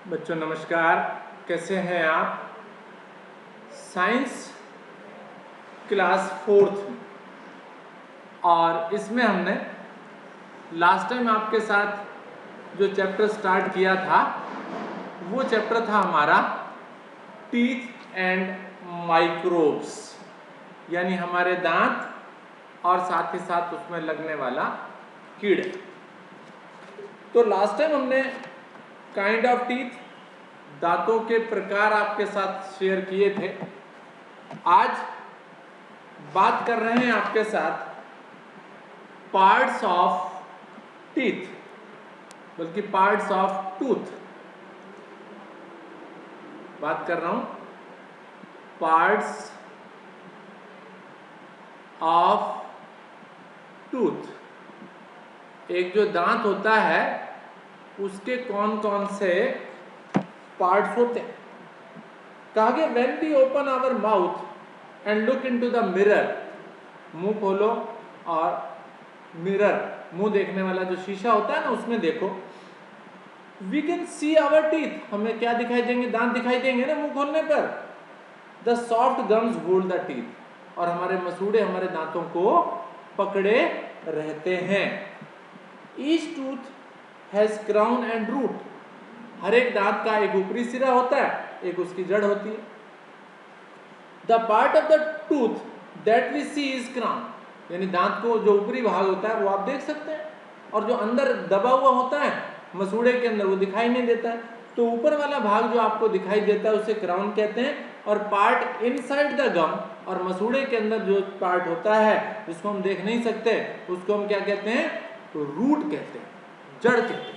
बच्चों नमस्कार, कैसे हैं आप। साइंस क्लास 4th और इसमें हमने लास्ट टाइम आपके साथ जो चैप्टर स्टार्ट किया था वो चैप्टर था हमारा टीथ एंड माइक्रोब्स, यानी हमारे दांत और साथ ही साथ उसमें लगने वाला कीड़े। तो लास्ट टाइम हमने काइंड ऑफ टीथ, दांतों के प्रकार आपके साथ शेयर किए थे। आज बात कर रहे हैं आपके साथ पार्ट्स ऑफ टीथ, बल्कि पार्ट्स ऑफ टूथ। बात कर रहा हूं पार्ट्स ऑफ टूथ। एक जो दांत होता है उसके कौन कौन से पार्ट्स होते हैं। कहा गया when we open our mouth and look into the mirror, मुंह खोलो और मिरर, मुंह देखने वाला जो शीशा होता है ना, उसमें देखो। We can see our teeth, हमें क्या दिखाई देंगे, दांत दिखाई देंगे ना मुंह खोलने पर। The soft gums hold the teeth, और हमारे मसूड़े हमारे दांतों को पकड़े रहते हैं। Each tooth has crown and root, हर एक दांत का एक ऊपरी सिरा होता है, एक उसकी जड़ होती है। The part of the tooth that we see is crown, यानी दांत को जो ऊपरी भाग होता है वो आप देख सकते हैं, और जो अंदर दबा हुआ होता है मसूड़े के अंदर वो दिखाई नहीं देता है। तो ऊपर वाला भाग जो आपको दिखाई देता है उसे क्राउन कहते हैं, और पार्ट इनसाइड द गम, और मसूड़े के अंदर जो पार्ट होता है जिसको हम देख नहीं सकते उसको हम क्या कहते हैं, तो रूट कहते हैं, जड़ कहते हैं।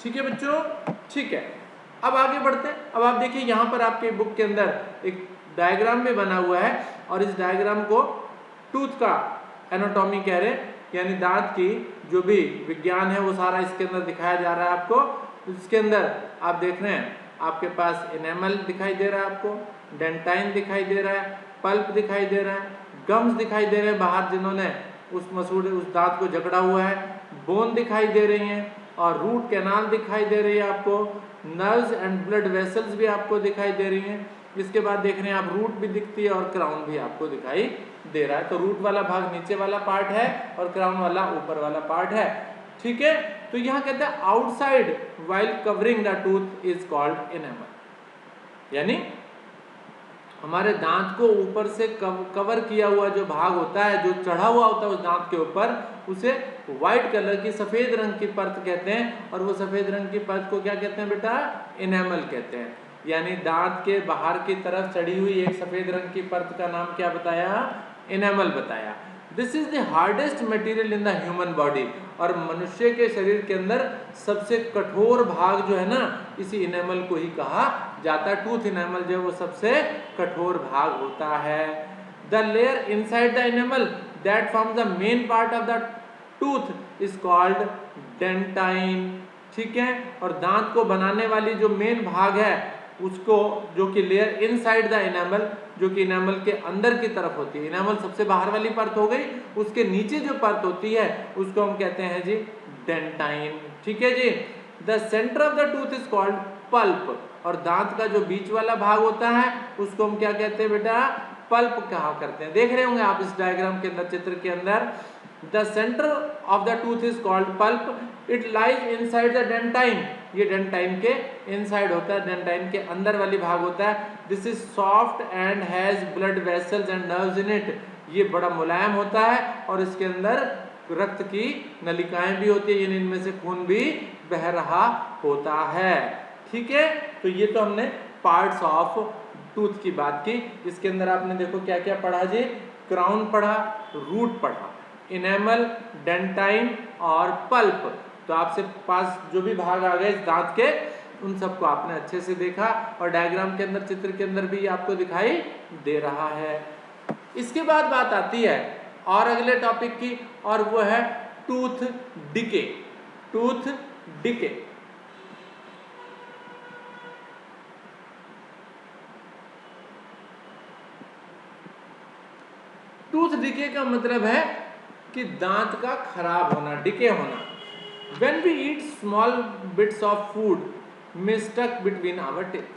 ठीक है बच्चों, ठीक है। अब आगे बढ़ते हैं। अब आप देखिए यहाँ पर आपके बुक के अंदर एक डायग्राम में बना हुआ है, और इस डायग्राम को टूथ का एनाटॉमी कह रहे हैं, यानी दांत की जो भी विज्ञान है वो सारा इसके अंदर दिखाया जा रहा है आपको। इसके अंदर आप देख रहे हैं आपके पास एनेमल दिखाई दे रहा है, आपको डेंटाइन दिखाई दे रहा है, पल्प दिखाई दे रहा है, गम्स दिखाई दे रहे हैं बाहर जिन्होंने उस मसूड़े उस दांत को जकड़ा हुआ है, बोन दिखाई दे रही हैं, और रूट कैनाल दिखाई दे रही है आपको, नर्व्स एंड ब्लड वेसल्स भी आपको दिखाई दे रही हैं। इसके बाद देख रहे हैं आप रूट भी दिखती है और क्राउन भी आपको दिखाई दे रहा है। तो रूट वाला भाग नीचे वाला पार्ट है और क्राउन वाला ऊपर वाला पार्ट है। ठीक है, तो यहाँ कहते हैं outside while covering the tooth is called enamel, यानी हमारे दांत को ऊपर से कवर किया हुआ जो भाग होता है, जो चढ़ा हुआ होता है उस दांत के ऊपर, उसे व्हाइट कलर की सफेद रंग की परत कहते हैं। और वो सफेद रंग की परत को क्या कहते हैं बेटा, एनेमल कहते हैं। यानी दांत के बाहर की तरफ चढ़ी हुई एक सफेद रंग की परत का नाम क्या बताया, एनेमल बताया। This is the hardest material in the human body, और मनुष्य के शरीर के अंदर सबसे कठोर भाग जो है ना, इसी एनेमल को ही कहा जाता है। टूथ एनेमल जो है वो सबसे कठोर भाग होता है। The layer inside the enamel that forms the main part of the tooth is called dentine. ठीक है, और दांत को बनाने वाली जो मेन भाग है उसको, जो कि लेयर इनसाइड द एनेमल, जो कि एनेमल के अंदर की तरफ होती है। एनेमल सबसे बाहर वाली परत हो गई, उसके नीचे जो परत होती है उसको हम कहते हैं जी डेंटाइन। ठीक है जी। The centre of the tooth is called pulp, और दांत का जो बीच वाला भाग होता है उसको हम क्या कहते हैं बेटा, पल्प कहा करते हैं। देख रहे होंगे आप इस डायग्राम के अंदर, चित्र के अंदर, the centre of the tooth is called pulp, it lies inside the dentine, ये डेंटाइन के इनसाइड होता है, डेंटाइन के अंदर वाली भाग होता है। This is soft and has blood vessels and nerves in it, ये बड़ा मुलायम होता है और इसके अंदर रक्त की नलिकाएं भी होती है, यानी इनमें से खून भी बह रहा होता है। ठीक है, तो ये तो हमने पार्ट्स ऑफ टूथ की बात की। इसके अंदर आपने देखो क्या क्या पढ़ा जी, क्राउन पढ़ा, रूट पढ़ा, एनेमल, डेंटाइन और पल्प। तो आपसे पास जो भी भाग आ गए इस दांत के, उन सबको आपने अच्छे से देखा, और डायग्राम के अंदर, चित्र के अंदर भी आपको दिखाई दे रहा है। इसके बाद बात आती है और अगले टॉपिक की, और वो है tooth decay. Tooth decay, tooth decay का मतलब है कि दांत का खराब होना, डिके होना। When we eat small bits of food may stuck between our teeth.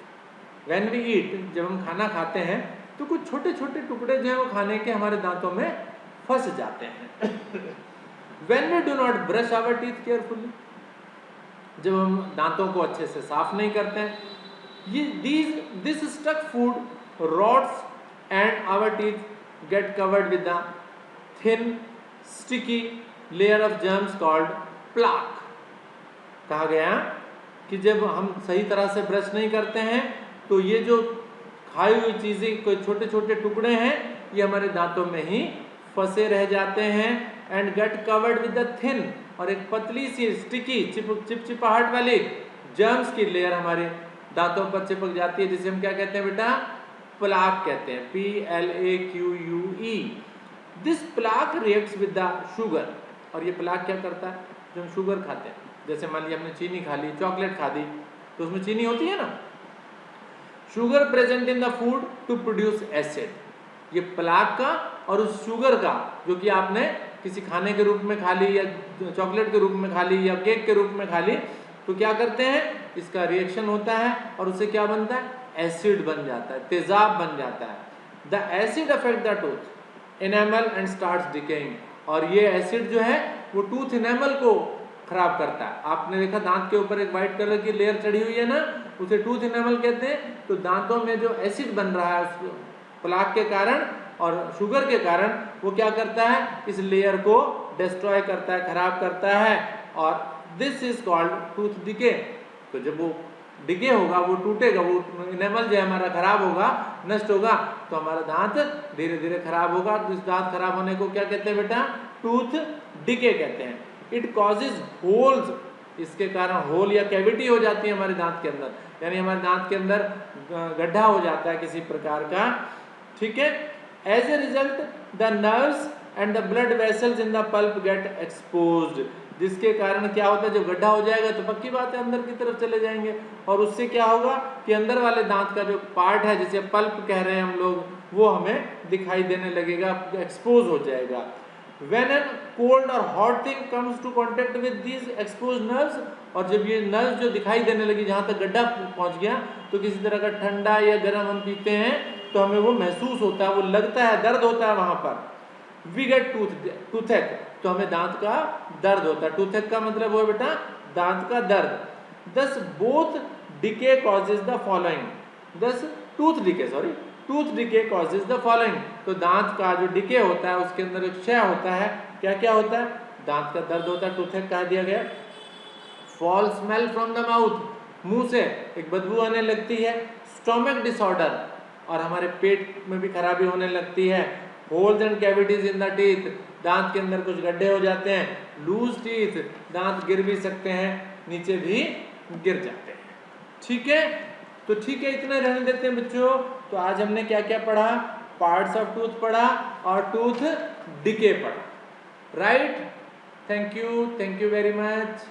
When we eat, जब हम खाना खाते हैं तो कुछ छोटे छोटे टुकड़े जो है वो खाने के हमारे दांतों में फंस जाते हैं. When we do not brush our teeth carefully, जब हम दांतों को अच्छे से साफ नहीं करते हैं, this stuck food rots and our teeth get covered with the thin sticky layer of germs called plaque. कहा गया कि जब हम सही तरह से ब्रश नहीं करते हैं तो ये जो खाई हुई चीजें कोई छोटे छोटे टुकड़े हैं ये हमारे दांतों में ही फंसे रह जाते हैं. And get covered with the thin, और एक पतली सी स्टिकी चिपचिपाहट वाली जर्म्स की लेयर हमारे दांतों पर चिपक जाती है, जिसे हम क्या कहते हैं बेटा? प्लाक कहते हैं. PLAQUE. This plaque reacts with the sugar. और ये प्लाक क्या करता है? जब हम शुगर खाते हैं, जैसे मान लिया हमने चीनी खा ली, चॉकलेट खा दी, तो उसमें चीनी होती है ना. Sugar present in the food to produce acid. ये प्लाक का और उस शुगर का जो कि आपने किसी खाने के रूप में खा ली या चॉकलेट के रूप में खा ली या केक के रूप में खा ली, तो क्या करते हैं? इसका रिएक्शन होता है और उससे क्या बनता है? एसिड बन जाता है, तेजाब बन जाता है. The acid affect the tooth enamel and starts decaying. और ये एसिड जो है वो टूथ एनेमल को खराब करता है. आपने देखा दांत के ऊपर एक व्हाइट कलर की लेयर चढ़ी हुई है ना, उसे टूथ एनेमल कहते हैं. तो दांतों में जो एसिड बन रहा है उस प्लाक के कारण और शुगर के कारण, वो क्या करता है? इस लेयर को डिस्ट्रॉय करता है, खराब करता है. और this is called tooth decay. तो जब वो डिके होगा, वो टूटेगा, वो एनेमल जो है हमारा खराब होगा, नष्ट होगा, तो हमारा दांत धीरे धीरे खराब होगा. तो इस दांत खराब होने को क्या कहते हैं बेटा? टूथ डिके कहते हैं. It causes holes. इसके कारण होल या कैविटी हो जाती है हमारे दांत के अंदर, यानी हमारे दांत के अंदर गड्ढा हो जाता है किसी प्रकार का. ठीक है. As a result the nerves and the blood vessels in the pulp get exposed. जिसके कारण क्या होता है? जब गड्ढा हो जाएगा तो पक्की बात है अंदर की तरफ चले जाएंगे, और उससे क्या होगा कि अंदर वाले दांत का जो पार्ट है, जिसे पल्प कह रहे हैं हम लोग, वो हमें दिखाई देने लगेगा, एक्सपोज हो जाएगा. When a cold or hot thing comes to contact with these exposed nerves, और जब ये नर्व जो दिखाई देने लगी, जहाँ तक गड्ढा पहुँच गया, तो किसी तरह का ठंडा या गर्म हम पीते हैं तो हमें वो महसूस होता है, वो लगता है, दर्द होता है वहाँ पर. We get toothache. तो हमें दांत का दर्द होता है. टूथेक का मतलब वो है बेटा दांत का दर्द. Thus both decay causes the following. Thus tooth decay causes the following. तो दांत का जो डिके होता है उसके अंदर एक क्षय होता है. क्या क्या होता है? दांत का दर्द होता है. टूथेक कहा दिया गया. Fall smell from the mouth. मुंह से एक बदबू आने लगती है. स्टोमक डिसऑर्डर, और हमारे पेट में भी खराबी होने लगती है. Holes and cavities in the teeth. दांत के अंदर कुछ गड्ढे हो जाते हैं. Loose teeth. दांत गिर भी सकते हैं, नीचे भी गिर जाते हैं. ठीक है. तो ठीक है, इतना रहने देते हैं बच्चों. तो आज हमने क्या क्या पढ़ा? पार्ट्स ऑफ टूथ पढ़ा और टूथ डिके पढ़ा. Right. Thank you very much.